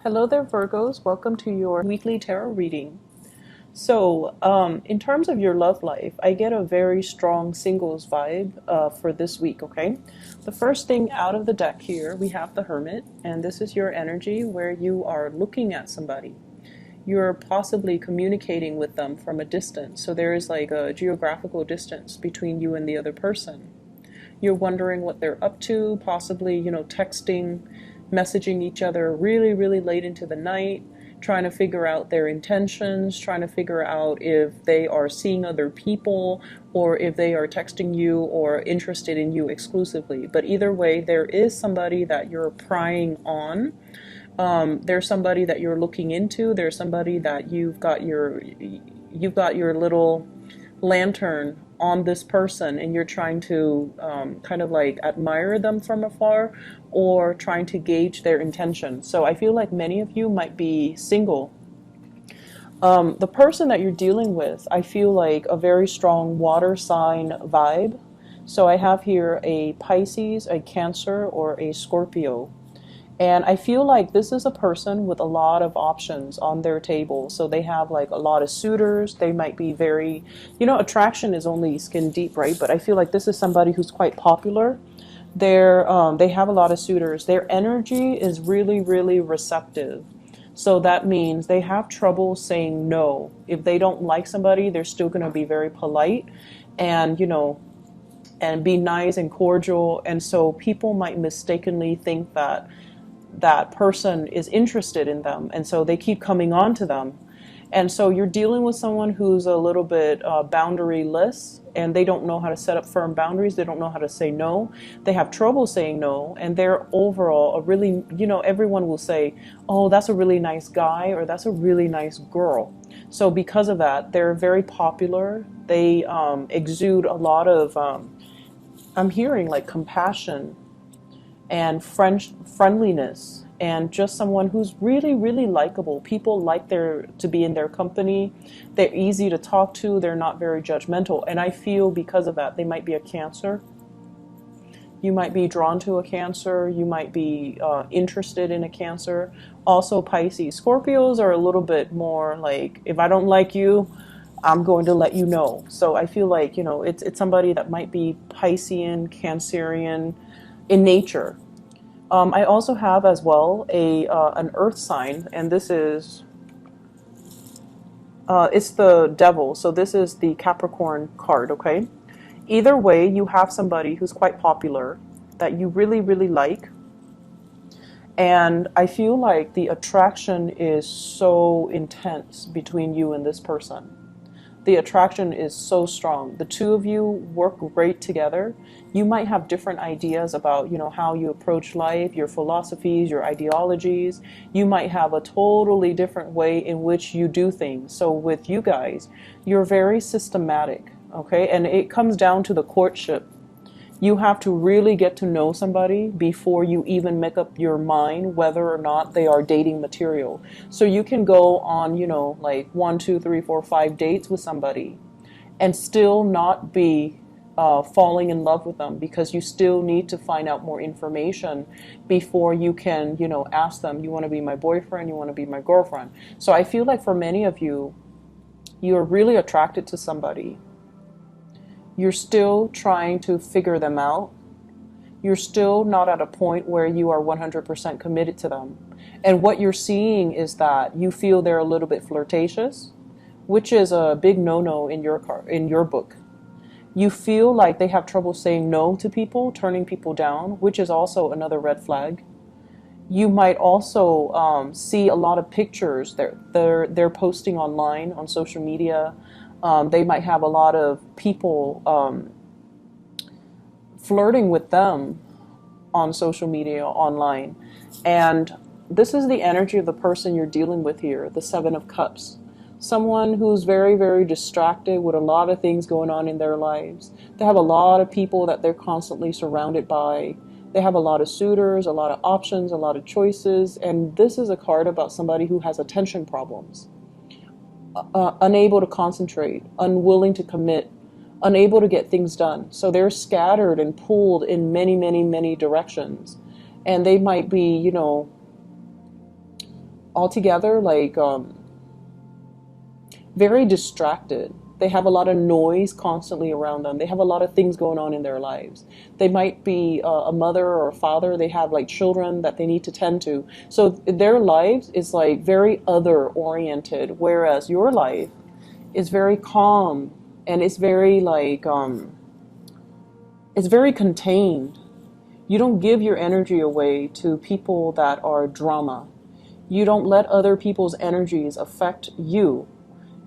Hello there, Virgos. Welcome to your weekly tarot reading. So, in terms of your love life, I get a very strong singles vibe for this week, okay? The first thing out of the deck here, we have the Hermit, and this is your energy where you are looking at somebody. You're possibly communicating with them from a distance, so there is like a geographical distance between you and the other person. You're wondering what they're up to, possibly, texting, messaging each other really, really late into the night, trying to figure out their intentions, trying to figure out if they are seeing other people or if they are texting you or interested in you exclusively. But either way, there is somebody that you're prying on. There's somebody that you're looking into. There's somebody that you've got your little lantern on this person, and you're trying to kind of like admire them from afar or trying to gauge their intention. So I feel like many of you might be single. The person that you're dealing with, I feel like a very strong water sign vibe. So I have here a Pisces, a Cancer, or a Scorpio. And I feel like this is a person with a lot of options on their table. So they have like a lot of suitors. They might be very, attraction is only skin deep, right? But I feel like this is somebody who's quite popular. They have a lot of suitors. Their energy is really, really receptive. So that means they have trouble saying no. If they don't like somebody, they're still going to be very polite and, and be nice and cordial. And so people might mistakenly think that that person is interested in them, and so they keep coming on to them. And so you're dealing with someone who's a little bit boundaryless, and they don't know how to set up firm boundaries. They don't know how to say no. They have trouble saying no, and they're overall a really, everyone will say, oh, that's a really nice guy, or that's a really nice girl. So because of that, they're very popular. They exude a lot of, I'm hearing like compassion and friendliness, and just someone who's really, really likable. People like to be in their company. They're easy to talk to. They're not very judgmental. And I feel because of that, they might be a Cancer. You might be drawn to a Cancer. You might be interested in a Cancer. Also Pisces. Scorpios are a little bit more like, if I don't like you, I'm going to let you know. So I feel like, it's somebody that might be Piscean, Cancerian in nature. I also have as well an earth sign, and this is it's the devil. So this is the Capricorn card, okay? Either way, you have somebody who's quite popular that you really, really like. And I feel like the attraction is so intense between you and this person. The attraction is so strong. The two of you work great together. You might have different ideas about, how you approach life, your philosophies, your ideologies. You might have a totally different way in which you do things. So with you guys, you're very systematic, okay? And it comes down to the courtship. You have to really get to know somebody before you even make up your mind whether or not they are dating material. So you can go on, like 1, 2, 3, 4, 5 dates with somebody and still not be falling in love with them, because you still need to find out more information before you can, ask them, you want to be my boyfriend, you want to be my girlfriend. So I feel like for many of you, you're really attracted to somebody. You're still trying to figure them out. You're still not at a point where you are 100% committed to them. And what you're seeing is that you feel they're a little bit flirtatious, which is a big no-no in your book. You feel like they have trouble saying no to people, turning people down, which is also another red flag. You might also see a lot of pictures they're posting online on social media. They might have a lot of people flirting with them on social media, online. And this is the energy of the person you're dealing with here, the Seven of Cups. Someone who's very, very distracted with a lot of things going on in their lives. They have a lot of people that they're constantly surrounded by. They have a lot of suitors, a lot of options, a lot of choices. And this is a card about somebody who has attention problems. Unable to concentrate, unwilling to commit, unable to get things done. So they're scattered and pulled in many, many, many directions. And they might be, altogether like very distracted. They have a lot of noise constantly around them. They have a lot of things going on in their lives. They might be a mother or a father. They have like children that they need to tend to. So their lives is like very other oriented, whereas your life is very calm and it's very like it's very contained. You don't give your energy away to people that are drama. You don't let other people's energies affect you.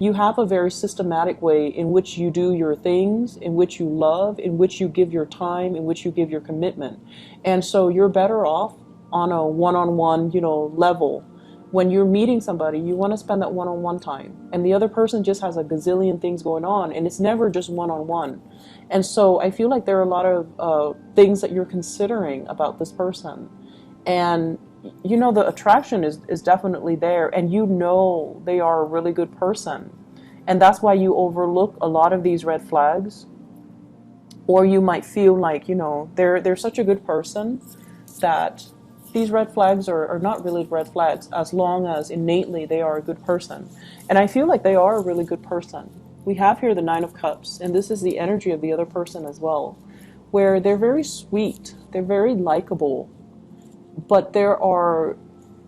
You have a very systematic way in which you do your things, in which you love, in which you give your time, in which you give your commitment. And so you're better off on a one-on-one, level. When you're meeting somebody, you want to spend that one-on-one time. And the other person just has a gazillion things going on, and it's never just one-on-one. And so I feel like there are a lot of things that you're considering about this person. And the attraction is definitely there, and they are a really good person. And that's why you overlook a lot of these red flags. Or you might feel like, they're such a good person that these red flags are not really red flags as long as innately they are a good person. And I feel like they are a really good person. We have here the Nine of Cups, and this is the energy of the other person as well, where they're very sweet, they're very likable, but there are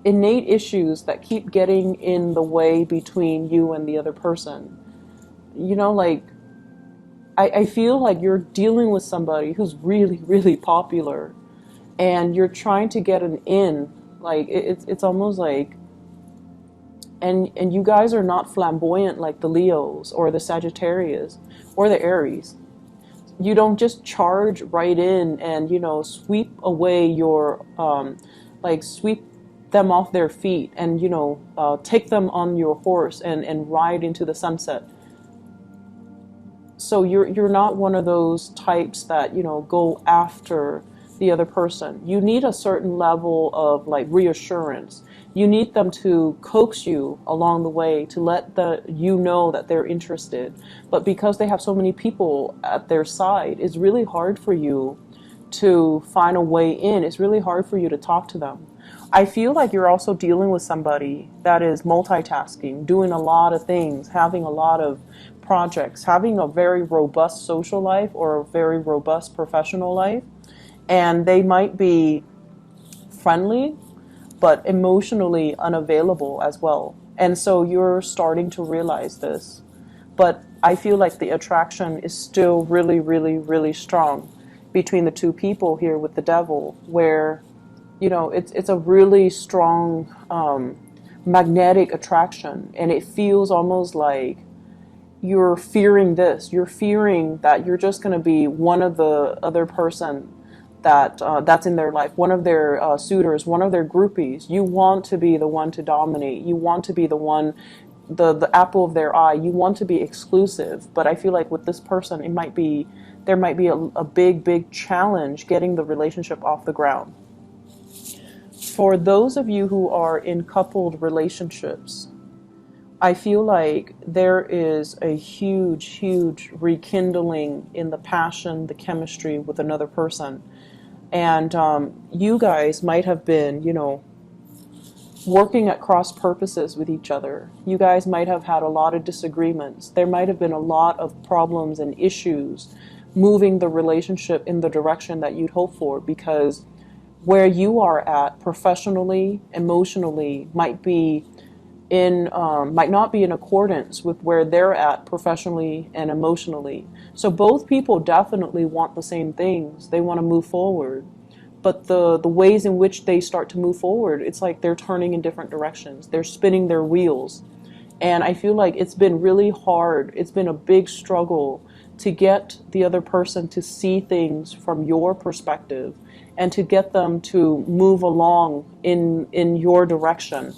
innate issues that keep getting in the way between you and the other person. Like, I feel like you're dealing with somebody who's really, really popular, and you're trying to get an in. Like, it's almost like, and you guys are not flamboyant like the Leos or the Sagittarius or the Aries. You don't just charge right in and, sweep away your, sweep them off their feet and, take them on your horse and ride into the sunset. So you're not one of those types that, go after the other person. You need a certain level of like reassurance. You need them to coax you along the way to let you know that they're interested. But because they have so many people at their side, it's really hard for you to find a way in. It's really hard for you to talk to them. I feel like you're also dealing with somebody that is multitasking, doing a lot of things, having a lot of projects, having a very robust social life or a very robust professional life. And they might be friendly, but emotionally unavailable as well. And so you're starting to realize this. But I feel like the attraction is still really, really, really strong between the two people here with the devil, where, it's a really strong magnetic attraction. And it feels almost like you're fearing this. You're fearing that you're just going to be one of the other person that's in their life, one of their suitors, one of their groupies. You want to be the one to dominate. You want to be the one, the apple of their eye. You want to be exclusive. But I feel like with this person, there might be a big, big challenge getting the relationship off the ground. For those of you who are in coupled relationships, I feel like there is a huge, huge rekindling in the passion, the chemistry with another person. And you guys might have been, working at cross purposes with each other. You guys might have had a lot of disagreements. There might have been a lot of problems and issues moving the relationship in the direction that you'd hope for, because where you are at professionally, emotionally, might not be in accordance with where they're at professionally and emotionally. So both people definitely want the same things. They want to move forward. But the ways in which they start to move forward, it's like they're turning in different directions. They're spinning their wheels. And I feel like it's been really hard. It's been a big struggle to get the other person to see things from your perspective and to get them to move along in your direction.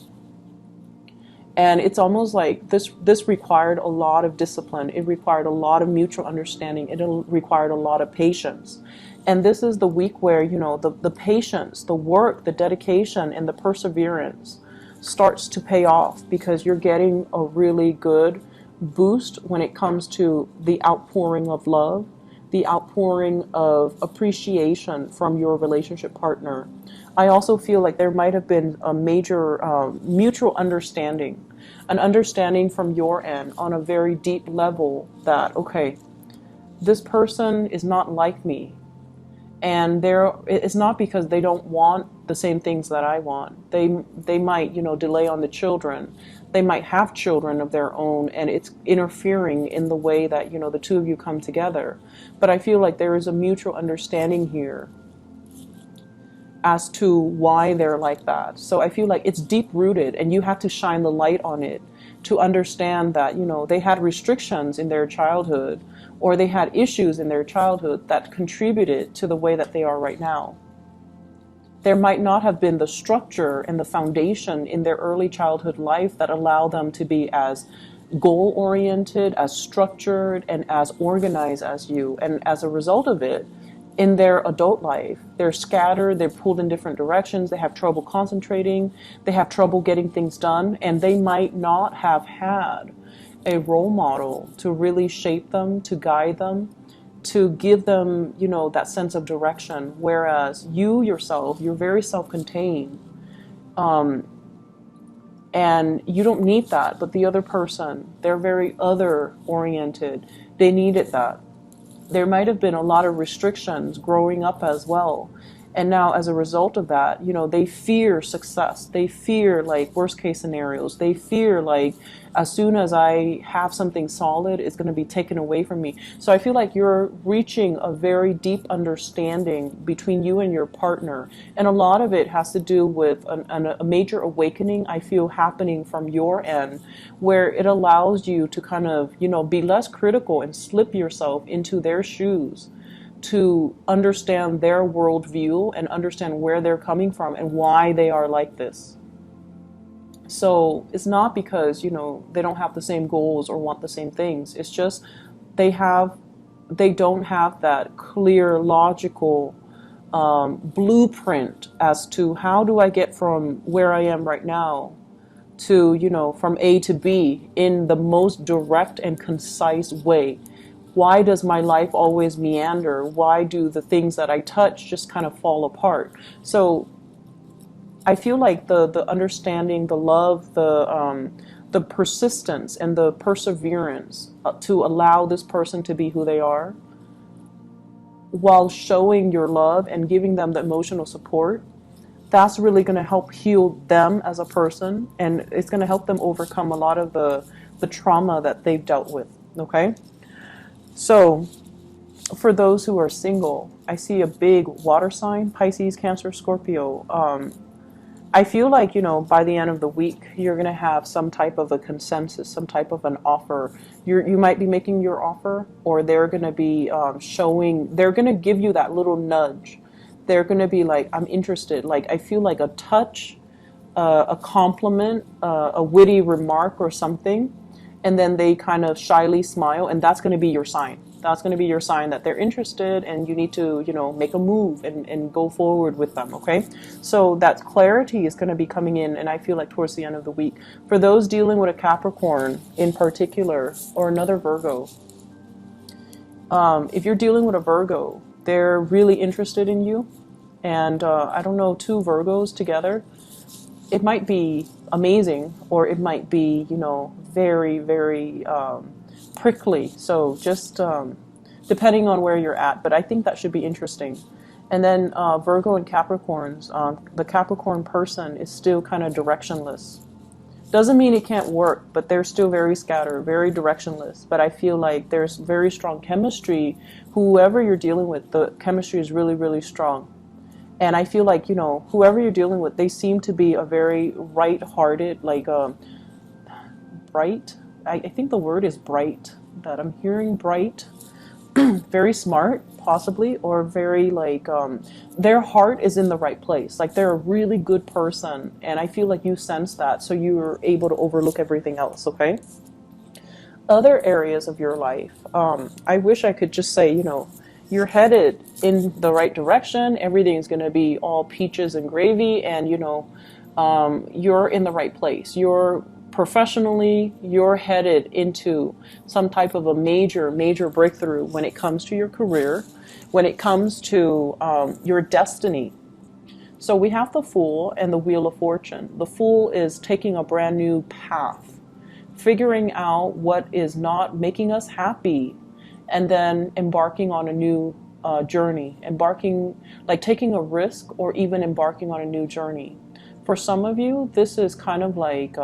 And it's almost like this required a lot of discipline. It required a lot of mutual understanding. It required a lot of patience. And this is the week where, the patience, the work, the dedication, and the perseverance starts to pay off, because you're getting a really good boost when it comes to the outpouring of love, the outpouring of appreciation from your relationship partner. I also feel like there might have been a major mutual understanding, an understanding from your end on a very deep level that, okay, this person is not like me. And it's not because they don't want the same things that I want. They might, delay on the children. They might have children of their own, and it's interfering in the way that, the two of you come together. But I feel like there is a mutual understanding here as to why they're like that. So I feel like it's deep rooted, and you have to shine the light on it to understand that, they had restrictions in their childhood, or they had issues in their childhood that contributed to the way that they are right now. There might not have been the structure and the foundation in their early childhood life that allow them to be as goal-oriented, as structured, and as organized as you. And as a result of it, in their adult life, they're scattered, they're pulled in different directions, they have trouble concentrating, they have trouble getting things done, and they might not have had a role model to really shape them, to guide them, to give them, that sense of direction. Whereas you yourself, you're very self-contained, and you don't need that. But the other person, they're very other-oriented. They needed that. There might have been a lot of restrictions growing up as well. And now as a result of that, they fear success. They fear like worst case scenarios. They fear like as soon as I have something solid, it's going to be taken away from me. So I feel like you're reaching a very deep understanding between you and your partner. And a lot of it has to do with a major awakening, I feel, happening from your end, where it allows you to kind of, be less critical and slip yourself into their shoes, to understand their worldview and understand where they're coming from and why they are like this. So it's not because, they don't have the same goals or want the same things. It's just they don't have that clear, logical blueprint as to how do I get from where I am right now to, from A to B in the most direct and concise way. Why does my life always meander? Why do the things that I touch just kind of fall apart? So I feel like the understanding, the love, the persistence and the perseverance to allow this person to be who they are, while showing your love and giving them the emotional support, that's really going to help heal them as a person, and it's going to help them overcome a lot of the trauma that they've dealt with. Okay? So for those who are single, I see a big water sign, Pisces, Cancer, Scorpio. I feel like, by the end of the week, you're going to have some type of a consensus, some type of an offer. You might be making your offer, or they're going to be they're going to give you that little nudge. They're going to be like, I'm interested. Like, I feel like a touch, a compliment, a witty remark or something. And then they kind of shyly smile, and that's going to be your sign. That's going to be your sign that they're interested, and you need to, make a move and go forward with them, okay? So that clarity is going to be coming in, and I feel like towards the end of the week. For those dealing with a Capricorn in particular, or another Virgo, if you're dealing with a Virgo, they're really interested in you. And I don't know, two Virgos together, it might be amazing, or it might be, very, very prickly. So just depending on where you're at. But I think that should be interesting. And then Virgo and Capricorns, the Capricorn person is still kind of directionless. Doesn't mean it can't work, but they're still very scattered, very directionless. But I feel like there's very strong chemistry. Whoever you're dealing with, the chemistry is really, really strong. And I feel like, whoever you're dealing with, they seem to be a very right-hearted, like bright. I think the word is bright, that I'm hearing bright, very smart, possibly, or very like, their heart is in the right place. Like they're a really good person. And I feel like you sense that, so you're able to overlook everything else, okay? Other areas of your life, I wish I could just say, you're headed in the right direction. Everything's going to be all peaches and gravy, and you're in the right place. You're Professionally, you're headed into some type of a major breakthrough when it comes to your career, when it comes to your destiny. So we have the Fool and the Wheel of Fortune. The Fool is taking a brand new path, figuring out what is not making us happy, and then embarking on a new journey, like taking a risk or even embarking on a new journey. For some of you, this is kind of like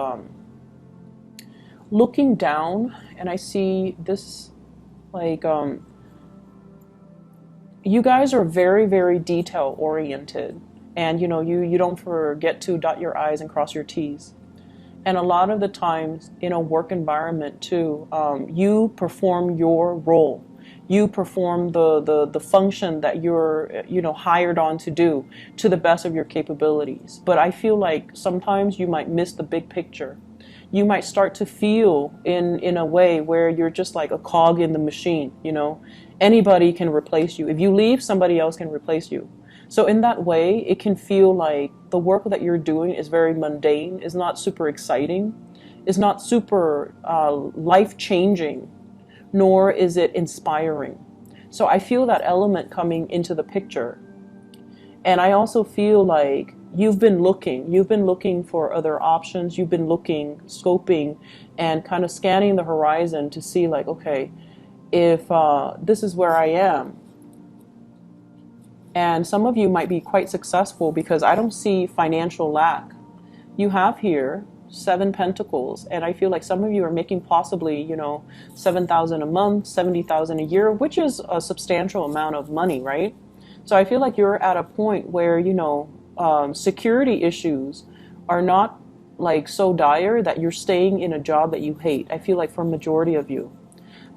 looking down, and I see this like you guys are very detail oriented, and you don't forget to dot your I's and cross your T's. And a lot of the times in a work environment too, you perform your role. You perform the function that you're hired on to do to the best of your capabilities. But I feel like sometimes you might miss the big picture. You might start to feel in a way where you're just like a cog in the machine. Anybody can replace you. If you leave, somebody else can replace you. So in that way, it can feel like the work that you're doing is very mundane, is not super exciting, is not super life-changing, nor is it inspiring. So I feel that element coming into the picture. And I also feel like you've been looking for other options. You've been looking, scoping, and kind of scanning the horizon to see like, okay, if this is where I am. And some of you might be quite successful because I don't see financial lack. You have here 7 Pentacles, and I feel like some of you are making possibly, $7,000 a month, $70,000 a year, which is a substantial amount of money, right? So I feel like you're at a point where, security issues are not like so dire that you're staying in a job that you hate. I feel like for a majority of you.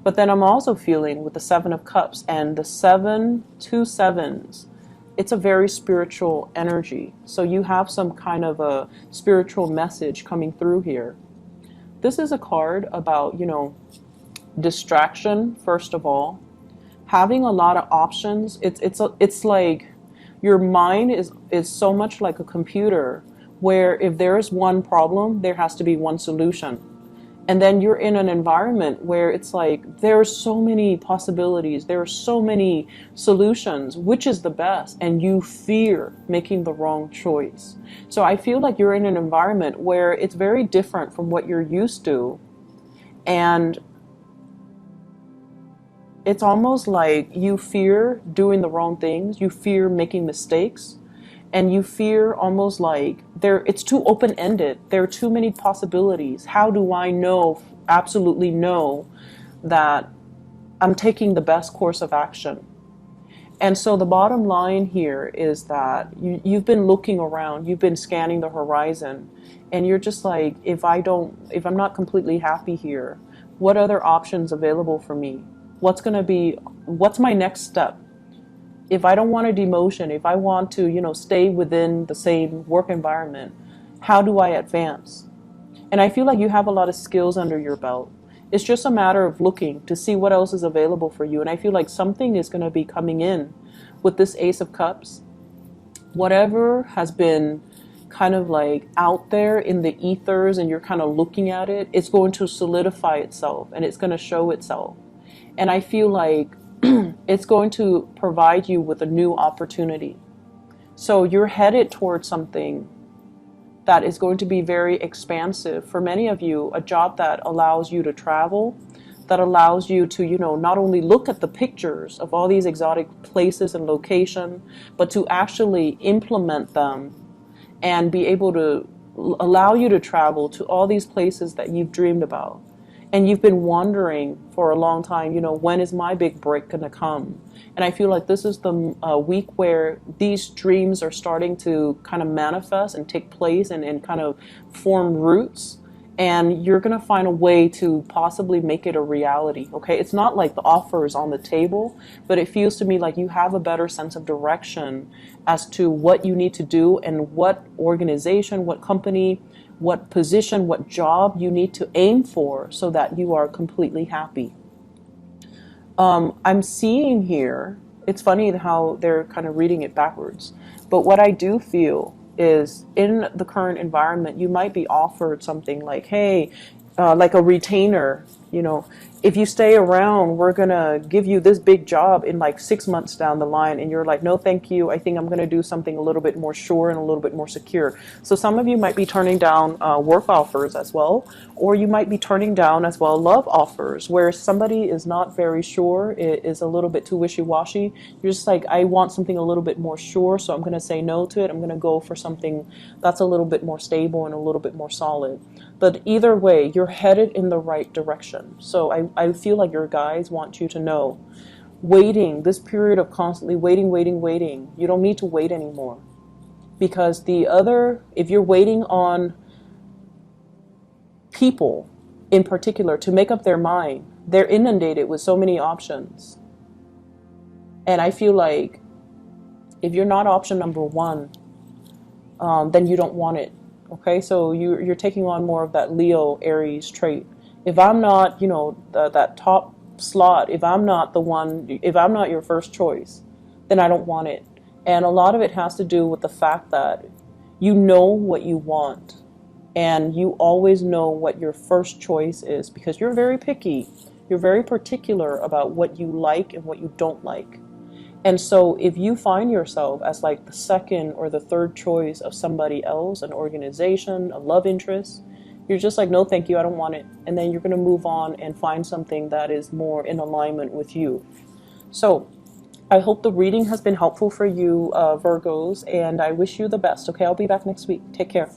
But then I'm also feeling with the 7 of Cups and the 2 sevens, it's a very spiritual energy. So you have some kind of a spiritual message coming through here. This is a card about, distraction, first of all. Having a lot of options. It's like your mind is so much like a computer where if there is one problem, there has to be one solution. And then you're in an environment where it's like there are so many possibilities, there are so many solutions, which is the best, and you fear making the wrong choice. So I feel like you're in an environment where it's very different from what you're used to, and it's almost like you fear doing the wrong things, you fear making mistakes, and you fear almost like it's too open-ended. There are too many possibilities. How do I absolutely know that I'm taking the best course of action? And so the bottom line here is that you've been looking around, you've been scanning the horizon, and you're just like, if I'm not completely happy here, what other options available for me? What's my next step? If I don't want a demotion, if I want to, stay within the same work environment, how do I advance? And I feel like you have a lot of skills under your belt. It's just a matter of looking to see what else is available for you. And I feel like something is going to be coming in with this Ace of Cups. Whatever has been kind of like out there in the ethers and you're kind of looking at it, it's going to solidify itself and it's going to show itself. And I feel like it's going to provide you with a new opportunity. So you're headed towards something that is going to be very expansive. For many of you, a job that allows you to travel, that allows you to, not only look at the pictures of all these exotic places and location, but to actually implement them and be able to allow you to travel to all these places that you've dreamed about. And you've been wondering for a long time, when is my big break going to come? And I feel like this is the week where these dreams are starting to kind of manifest and take place and kind of form roots. And you're going to find a way to possibly make it a reality, okay? It's not like the offer is on the table, but it feels to me like you have a better sense of direction as to what you need to do and what organization, what company, what position, what job you need to aim for so that you are completely happy. I'm seeing here, it's funny how they're kind of reading it backwards, but what I do feel is in the current environment, you might be offered something like, hey, like a retainer, you know, if you stay around, we're going to give you this big job in like 6 months down the line. And you're like, no, thank you. I think I'm going to do something a little bit more sure and a little bit more secure. So some of you might be turning down work offers as well, or you might be turning down as well love offers where somebody is not very sure, it is a little bit too wishy-washy. You're just like, I want something a little bit more sure, so I'm going to say no to it. I'm going to go for something that's a little bit more stable and a little bit more solid. But either way, you're headed in the right direction. So I feel like your guides want you to know, waiting, this period of constantly waiting, you don't need to wait anymore. Because if you're waiting on people in particular to make up their mind, they're inundated with so many options. And I feel like if you're not option number one, then you don't want it. Okay, so you're taking on more of that Leo Aries trait. If I'm not, that top slot, if I'm not the one, if I'm not your first choice, then I don't want it. And a lot of it has to do with the fact that you know what you want, and you always know what your first choice is because you're very picky. You're very particular about what you like and what you don't like. And so if you find yourself as like the second or the third choice of somebody else, an organization, a love interest, you're just like, no, thank you, I don't want it. And then you're going to move on and find something that is more in alignment with you. So I hope the reading has been helpful for you, Virgos, and I wish you the best. Okay, I'll be back next week. Take care.